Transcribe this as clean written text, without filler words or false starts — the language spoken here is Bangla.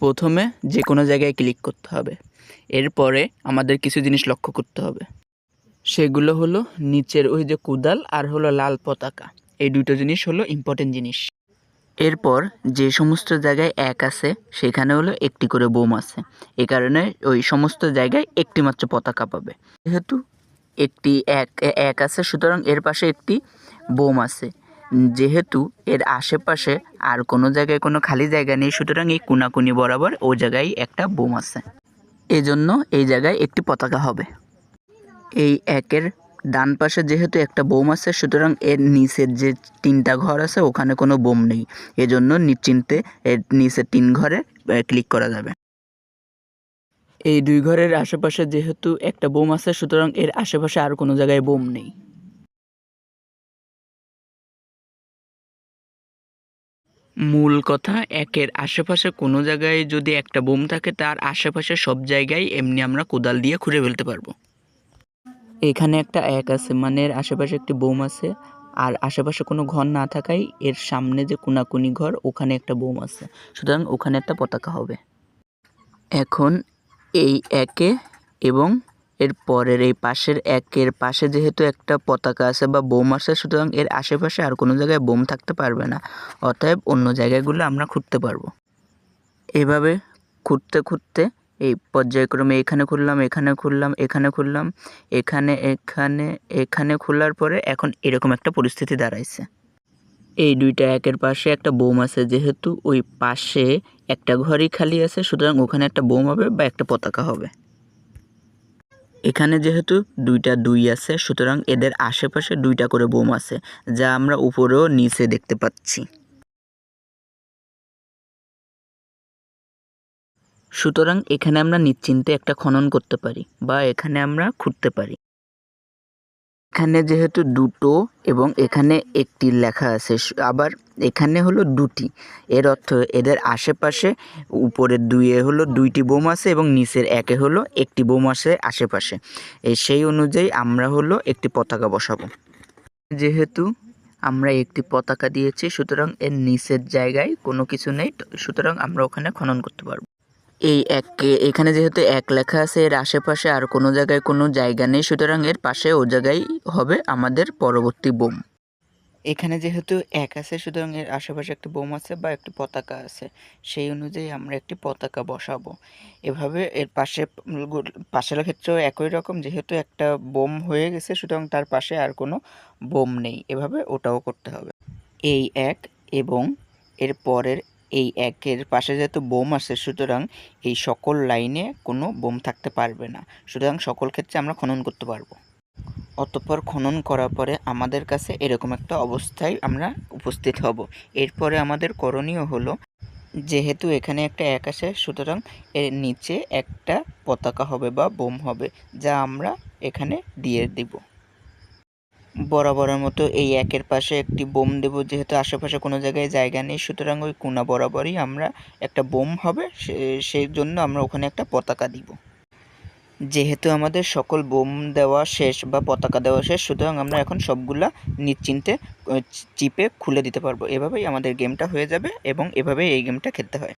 প্রথমে যে কোনো জায়গায় ক্লিক করতে হবে। এরপরে আমাদের কিছু জিনিস লক্ষ্য করতে হবে। সেগুলো হলো নিচের ওই যে কোদাল আর হলো লাল পতাকা, এই দুটো জিনিস হলো ইম্পর্টেন্ট জিনিস। এরপর যে সমস্ত জায়গায় এক আছে সেখানে হলো একটি করে বোম আছে, এ কারণে ওই সমস্ত জায়গায় একটি মাত্র পতাকা পাবে। যেহেতু একটি এক আছে সুতরাং এর পাশে একটি বোম আছে। যেহেতু এর আশেপাশে আর কোনো জায়গায় কোনো খালি জায়গা নেই সুতরাং এই কোনাকুনি বরাবর ও জায়গায় একটা বোম আছে, এজন্য এই জায়গায় একটি পতাকা হবে। এই একের ডান পাশে যেহেতু একটা বোম আছে সুতরাং এর নিচের যে 3টা ঘর আছে ওখানে কোনো বোম নেই, এজন্য নিশ্চিন্তে এর নিচের 3 ঘরে ক্লিক করা যাবে। এই 2 ঘরের আশেপাশে যেহেতু একটা বোম আছে সুতরাং এর আশেপাশে আর কোনো জায়গায় বোম নেই। মূল কথা, একের আশেপাশে কোনো জায়গায় যদি একটা বোম থাকে তার আশেপাশে সব জায়গায় এমনি আমরা কোদাল দিয়ে খুঁড়ে ফেলতে পারবো। এখানে একটা এক আছে মানে এর আশেপাশে একটি বোম আছে, আর আশেপাশে কোনো ঘর না থাকায় এর সামনে যে কোনাকুনি ঘর ওখানে একটা বোম আছে, সুতরাং ওখানে একটা পতাকা হবে। এখন এই একে এবং এর পরের এই পাশের একের পাশে যেহেতু একটা পতাকা আছে বা বোম আছে সুতরাং এর আশেপাশে আর কোনো জায়গায় বোম থাকতে পারবে না, অতএব অন্য জায়গাগুলো আমরা খুঁড়তে পারবো। এভাবে খুঁড়তে খুঁড়তে এই পর্যায়ক্রমে এখানে খুললাম, এখানে খুললাম, এখানে খুললাম, এখানে খোলার পরে এখন এরকম একটা পরিস্থিতি দাঁড়াইছে। এই 2টা একের পাশে একটা বোম আছে, যেহেতু ওই পাশে একটা ঘরই খালি আছে সুতরাং ওখানে একটা বোম হবে বা একটা পতাকা হবে। এখানে যেহেতু 2টা 2 আছে সুতরাং এদের আশেপাশে 2টা করে বোম আছে, যা আমরা উপরেও নিচে দেখতে পাচ্ছি। সুতরাং এখানে আমরা নিশ্চিন্তে একটা খনন করতে পারি বা এখানে আমরা খুঁড়তে পারি। এখানে যেহেতু 2টো এবং এখানে একটি লেখা আছে, আবার এখানে হলো 2টি, এর অর্থ এদের আশেপাশে উপরের 2-এ হলো 2টি বোম আছে এবং নিচের 1-এ হলো একটি বোম আছে আশেপাশে। সেই অনুযায়ী আমরা হলো একটি পতাকা বসাবো। যেহেতু আমরা একটি পতাকা দিয়েছি সুতরাং এর নিচের জায়গায় কোনো কিছু নেই, সুতরাং আমরা ওখানে খনন করতে পারবো। এই এখানে যেহেতু এক লেখা আছে এর আশেপাশে আর কোনো জায়গায় কোনো জায়গা নেই সুতরাং এর পাশে ও জায়গায় হবে আমাদের পরবর্তী বোম। এখানে যেহেতু এক আছে সুতরাং এর আশেপাশে একটা বোম আছে বা একটি পতাকা আছে, সেই অনুযায়ী আমরা একটি পতাকা বসাবো। এভাবে এর পাশের ক্ষেত্রেও একই রকম, যেহেতু একটা বোম হয়ে গেছে সুতরাং তার পাশে আর কোনো বোম নেই, এভাবে ওটাও করতে হবে। এই এক এবং এর পরের এই একের পাশে যেহেতু বোম আছে সুতরাং এই সকল লাইনে কোনো বোম থাকতে পারবে না, সুতরাং সকল ক্ষেত্রে আমরা খনন করতে পারবো। অতঃপর খনন করার পরে আমাদের কাছে এরকম একটা অবস্থায় আমরা উপস্থিত হব। এরপরে আমাদের করণীয় হলো, যেহেতু এখানে একটা এক আছে সুতরাং এর নিচে একটা পতাকা হবে বা বোম হবে, যা আমরা এখানে দিয়ে দিব। বরাবরের মতো এই একের পাশে একটি বোম দেব, যেহেতু আশেপাশে কোনো জায়গায় জায়গা নেই সুতরাং ওই কোনা বরাবরই আমরা একটা বোম হবে, সেই জন্য আমরা ওখানে একটা পতাকা দিব। যেহেতু আমাদের সকল বোম দেওয়া শেষ বা পতাকা দেওয়া শেষ সুতরাং আমরা এখন সবগুলা নিশ্চিন্তে চিপে খুলে দিতে পারবো। এভাবেই আমাদের গেমটা হয়ে যাবে এবং এভাবেই এই গেমটা খেলতে হয়।